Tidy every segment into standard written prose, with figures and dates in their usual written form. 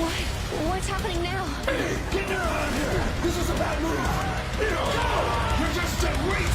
What's happening now? Get down out here! This is a bad move! Go! You're just dead weight!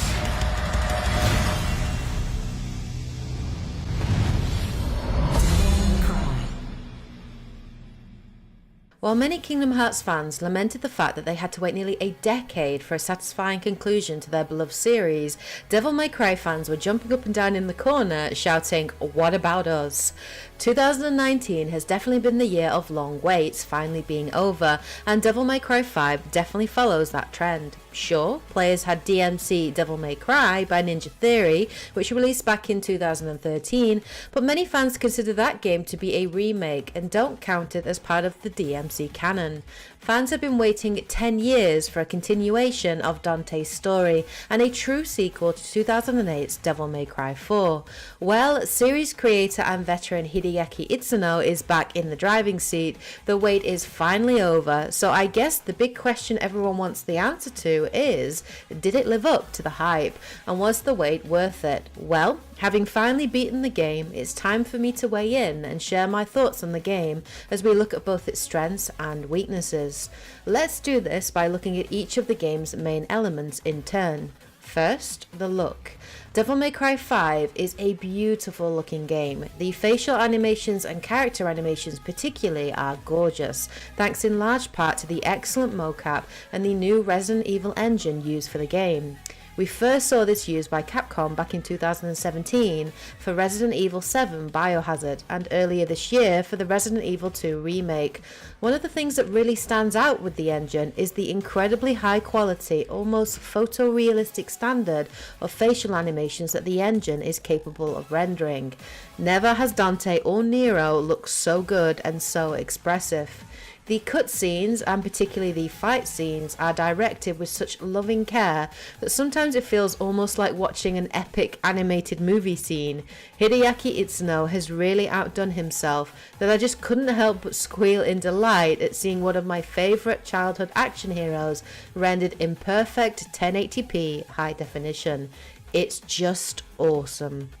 While many Kingdom Hearts fans lamented the fact that they had to wait nearly a decade for a satisfying conclusion to their beloved series, Devil May Cry fans were jumping up and down in the corner shouting, "What about us?" 2019 has definitely been the year of long waits finally being over, and Devil May Cry 5 definitely follows that trend. Sure, players had DMC Devil May Cry by Ninja Theory, which released back in 2013, but many fans consider that game to be a remake and don't count it as part of the DMC canon. Fans have been waiting 10 years for a continuation of Dante's story and a true sequel to 2008's Devil May Cry 4. Well, series creator and veteran Hideaki Itsuno is back in the driving seat. The wait is finally over, so I guess the big question everyone wants the answer to is, did it live up to the hype, and was the wait worth it? Well, having finally beaten the game, it's time for me to weigh in and share my thoughts on the game as we look at both its strengths and weaknesses. Let's do this by looking at each of the game's main elements in turn. First, the look. Devil May Cry 5 is a beautiful looking game. The facial animations and character animations particularly are gorgeous, thanks in large part to the excellent mocap and the new Resident Evil engine used for the game. We first saw this used by Capcom back in 2017 for Resident Evil 7 Biohazard, and earlier this year for the Resident Evil 2 remake. One of the things that really stands out with the engine is the incredibly high quality, almost photorealistic standard of facial animations that the engine is capable of rendering. Never has Dante or Nero looked so good and so expressive. The cutscenes, and particularly the fight scenes, are directed with such loving care that sometimes it feels almost like watching an epic animated movie scene. Hideaki Itsuno has really outdone himself that I just couldn't help but squeal in delight at seeing one of my favourite childhood action heroes rendered in perfect 1080p high definition. It's just awesome.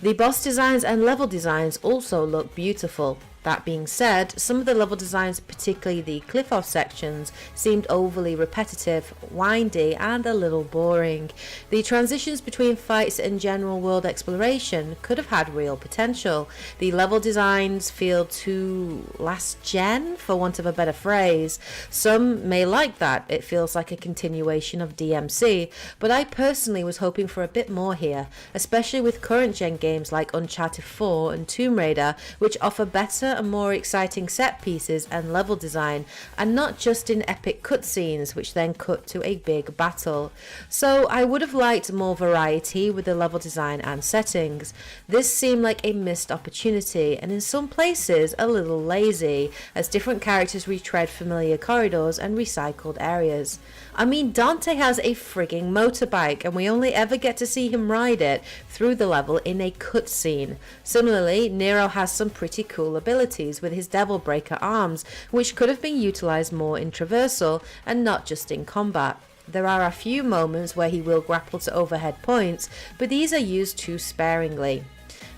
The boss designs and level designs also look beautiful. That being said, some of the level designs, particularly the cliff-off sections, seemed overly repetitive, windy, and a little boring. The transitions between fights and general world exploration could have had real potential. The level designs feel too last gen, for want of a better phrase. Some may like that, it feels like a continuation of DMC, but I personally was hoping for a bit more here, especially with current gen games like Uncharted 4 and Tomb Raider, which offer better and more exciting set pieces and level design, and not just in epic cutscenes which then cut to a big battle. So I would have liked more variety with the level design and settings. This seemed like a missed opportunity, and in some places a little lazy, as different characters retread familiar corridors and recycled areas. I mean, Dante has a frigging motorbike, and we only ever get to see him ride it through the level in a cutscene. Similarly, Nero has some pretty cool abilities with his Devil Breaker arms, which could have been utilised more in traversal and not just in combat. There are a few moments where he will grapple to overhead points, but these are used too sparingly.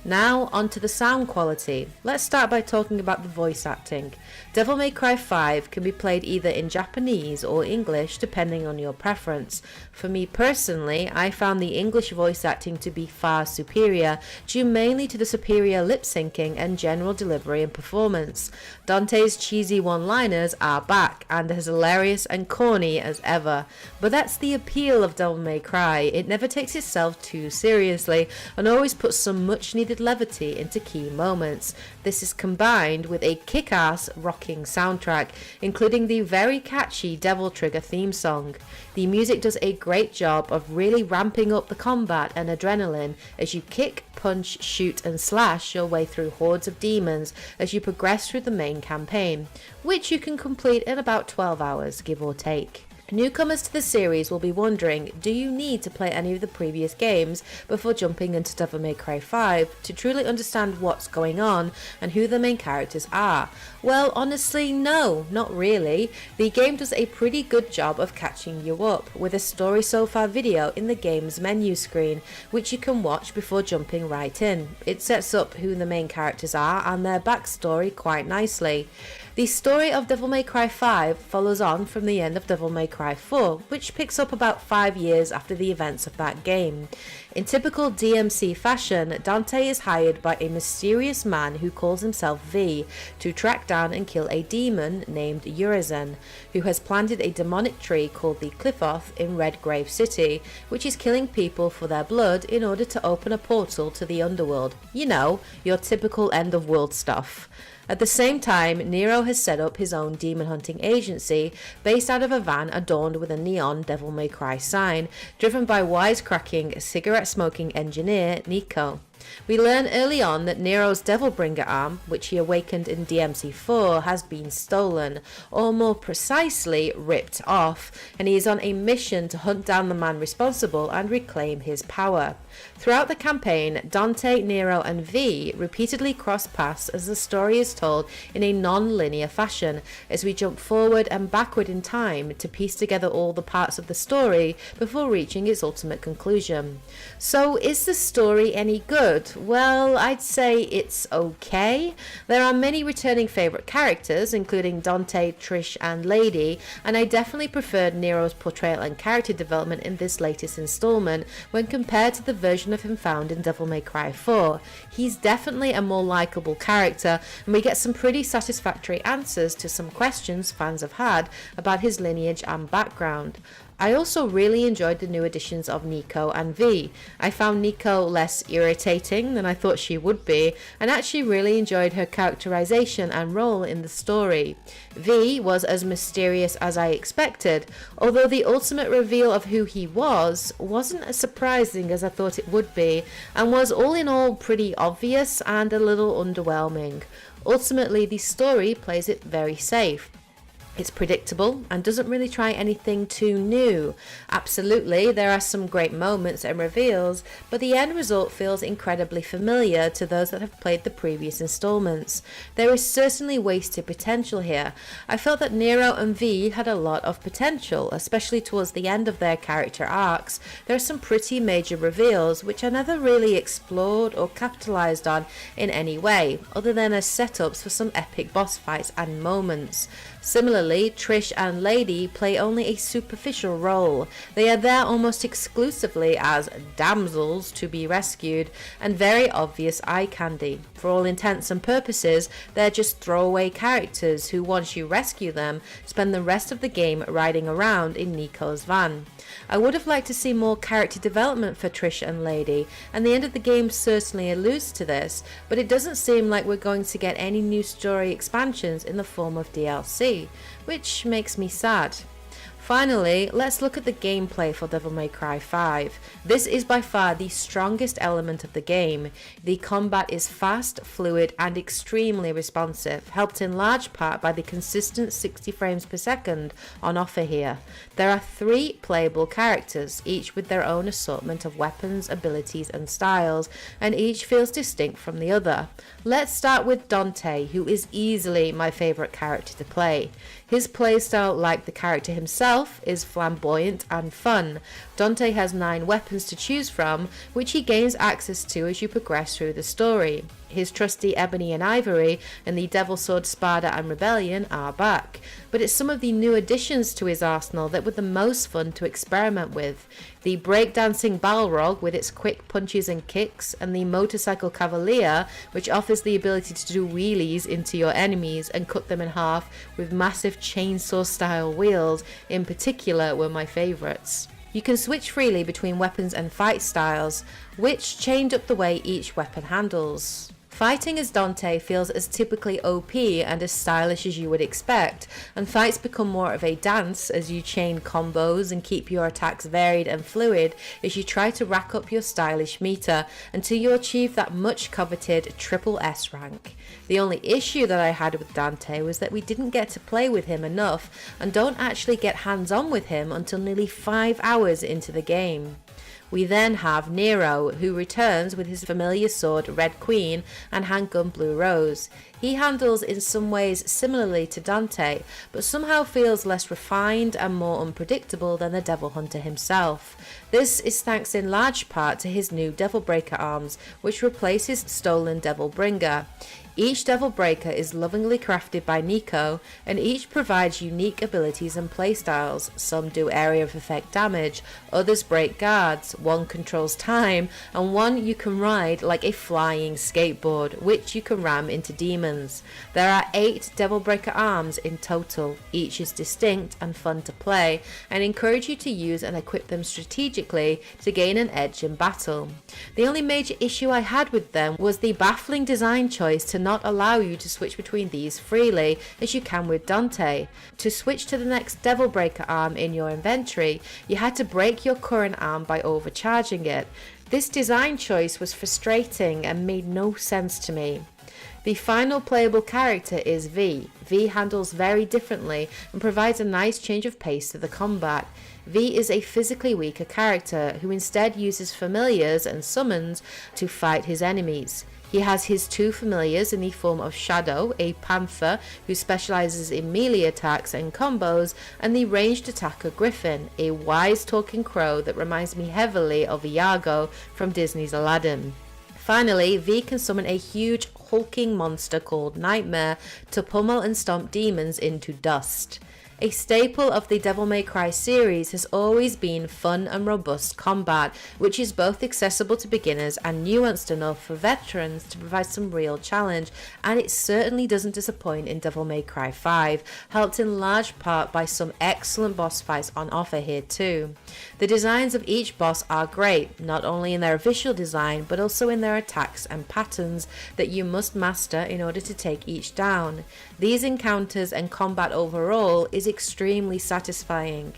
Now onto the sound quality. Let's start by talking about the voice acting. Devil May Cry 5 can be played either in Japanese or English depending on your preference. For me personally, I found the English voice acting to be far superior, due mainly to the superior lip syncing and general delivery and performance. Dante's cheesy one-liners are back and as hilarious and corny as ever. But that's the appeal of Devil May Cry. It never takes itself too seriously and always puts some much needed grounded levity into key moments. This is combined with a kick-ass rocking soundtrack, including the very catchy Devil Trigger theme song. The music does a great job of really ramping up the combat and adrenaline as you kick, punch, shoot and slash your way through hordes of demons as you progress through the main campaign, which you can complete in about 12 hours, give or take. Newcomers to the series will be wondering, do you need to play any of the previous games before jumping into Devil May Cry 5 to truly understand what's going on and who the main characters are? Well, honestly, no, not really. The game does a pretty good job of catching you up, with a story so far video in the game's menu screen, which you can watch before jumping right in. It sets up who the main characters are and their backstory quite nicely. The story of Devil May Cry 5 follows on from the end of Devil May Cry 4, which picks up about 5 years after the events of that game. In typical DMC fashion, Dante is hired by a mysterious man who calls himself V to track down and kill a demon named Urizen, who has planted a demonic tree called the Qliphoth in Redgrave City, which is killing people for their blood in order to open a portal to the underworld. You know, your typical end of world stuff. At the same time, Nero has set up his own demon hunting agency based out of a van adorned with a neon Devil May Cry sign, driven by wisecracking, cigarette-smoking engineer Nico. We learn early on that Nero's Devilbringer arm, which he awakened in DMC4, has been stolen, or more precisely, ripped off, and he is on a mission to hunt down the man responsible and reclaim his power. Throughout the campaign, Dante, Nero and V repeatedly cross paths as the story is told in a non-linear fashion, as we jump forward and backward in time to piece together all the parts of the story before reaching its ultimate conclusion. So is the story any good? Well, I'd say it's okay. There are many returning favourite characters, including Dante, Trish and Lady, and I definitely preferred Nero's portrayal and character development in this latest instalment when compared to the version of him found in Devil May Cry 4. He's definitely a more likeable character, and we get some pretty satisfactory answers to some questions fans have had about his lineage and background. I also really enjoyed the new additions of Nico and V. I found Nico less irritating than I thought she would be, and actually really enjoyed her characterization and role in the story. V was as mysterious as I expected, although the ultimate reveal of who he wasn't as surprising as I thought it would be, and was all in all pretty obvious and a little underwhelming. Ultimately, the story plays it very safe. It's predictable and doesn't really try anything too new. Absolutely, there are some great moments and reveals, but the end result feels incredibly familiar to those that have played the previous installments. There is certainly wasted potential here. I felt that Nero and V had a lot of potential, especially towards the end of their character arcs. There are some pretty major reveals which are never really explored or capitalized on in any way, other than as setups for some epic boss fights and moments. Similarly, Trish and Lady play only a superficial role. They are there almost exclusively as damsels to be rescued and very obvious eye candy. For all intents and purposes, they're just throwaway characters who, once you rescue them, spend the rest of the game riding around in Nico's van. I would have liked to see more character development for Trish and Lady, and the end of the game certainly alludes to this, but it doesn't seem like we're going to get any new story expansions in the form of DLC, which makes me sad. Finally, let's look at the gameplay for Devil May Cry 5. This is by far the strongest element of the game. The combat is fast, fluid, and extremely responsive, helped in large part by the consistent 60 frames per second on offer here. There are 3 playable characters, each with their own assortment of weapons, abilities, and styles, and each feels distinct from the other. Let's start with Dante, who is easily my favourite character to play. His playstyle, like the character himself, is flamboyant and fun. Dante has 9 weapons to choose from, which he gains access to as you progress through the story. His trusty Ebony and Ivory and the Devil Sword Spada and Rebellion are back, but it's some of the new additions to his arsenal that were the most fun to experiment with. The breakdancing Balrog with its quick punches and kicks, and the Motorcycle Cavalier, which offers the ability to do wheelies into your enemies and cut them in half with massive chainsaw style wheels in particular, were my favourites. You can switch freely between weapons and fight styles. which changed up the way each weapon handles. Fighting as Dante feels as typically OP and as stylish as you would expect, and fights become more of a dance as you chain combos and keep your attacks varied and fluid as you try to rack up your stylish meter until you achieve that much coveted triple S rank. The only issue that I had with Dante was that we didn't get to play with him enough and don't actually get hands on with him until nearly 5 hours into the game. We then have Nero, who returns with his familiar sword Red Queen and handgun Blue Rose. He handles in some ways similarly to Dante, but somehow feels less refined and more unpredictable than the Devil Hunter himself. This is thanks in large part to his new Devil Breaker arms, which replace his stolen Devil Bringer. Each Devil Breaker is lovingly crafted by Nico, and each provides unique abilities and playstyles. Some do area of effect damage, others break guards, one controls time, and one you can ride like a flying skateboard, which you can ram into demons. There are 8 Devil Breaker arms in total. Each is distinct and fun to play, and encourage you to use and equip them strategically to gain an edge in battle. The only major issue I had with them was the baffling design choice to not allow you to switch between these freely as you can with Dante. To switch to the next Devil Breaker arm in your inventory, you had to break your current arm by overcharging it. This design choice was frustrating and made no sense to me. The final playable character is V. V handles very differently and provides a nice change of pace to the combat. V is a physically weaker character who instead uses familiars and summons to fight his enemies. He has his 2 familiars in the form of Shadow, a panther who specializes in melee attacks and combos, and the ranged attacker Griffin, a wise talking crow that reminds me heavily of Iago from Disney's Aladdin. Finally, V can summon a huge hulking monster called Nightmare to pummel and stomp demons into dust. A staple of the Devil May Cry series has always been fun and robust combat, which is both accessible to beginners and nuanced enough for veterans to provide some real challenge, and it certainly doesn't disappoint in Devil May Cry 5, helped in large part by some excellent boss fights on offer here too. The designs of each boss are great, not only in their visual design but also in their attacks and patterns that you must master in order to take each down. These encounters and combat overall is extremely satisfying.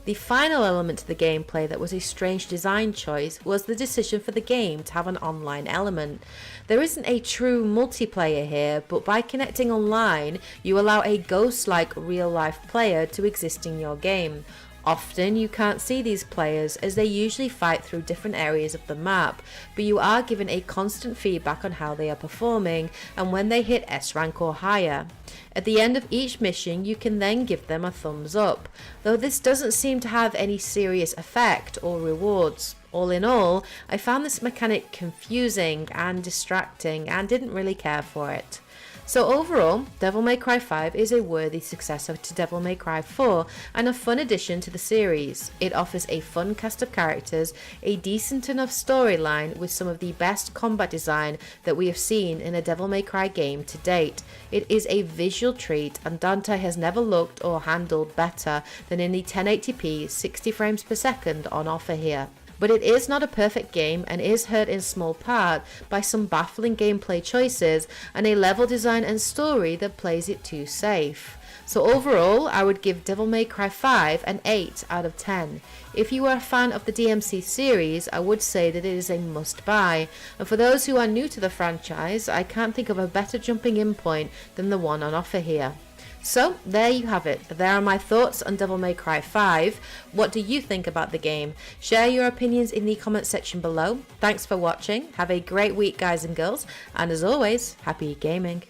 The final element to the gameplay that was a strange design choice was the decision for the game to have an online element. There isn't a true multiplayer here, but by connecting online, you allow a ghost-like real-life player to exist in your game. Often you can't see these players as they usually fight through different areas of the map, but you are given a constant feedback on how they are performing and when they hit S rank or higher. At the end of each mission you can then give them a thumbs up, though this doesn't seem to have any serious effect or rewards. All in all, I found this mechanic confusing and distracting and didn't really care for it. So overall, Devil May Cry 5 is a worthy successor to Devil May Cry 4 and a fun addition to the series. It offers a fun cast of characters, a decent enough storyline with some of the best combat design that we have seen in a Devil May Cry game to date. It is a visual treat, and Dante has never looked or handled better than in the 1080p 60 frames per second on offer here. But it is not a perfect game and is hurt in small part by some baffling gameplay choices and a level design and story that plays it too safe. So overall, I would give Devil May Cry 5 an 8 out of 10. If you are a fan of the DMC series, I would say that it is a must buy. And for those who are new to the franchise, I can't think of a better jumping in point than the one on offer here. So there you have it. There are my thoughts on Devil May Cry 5. What do you think about the game? Share your opinions in the comment section below. Thanks for watching. Have a great week, guys and girls. And as always, happy gaming.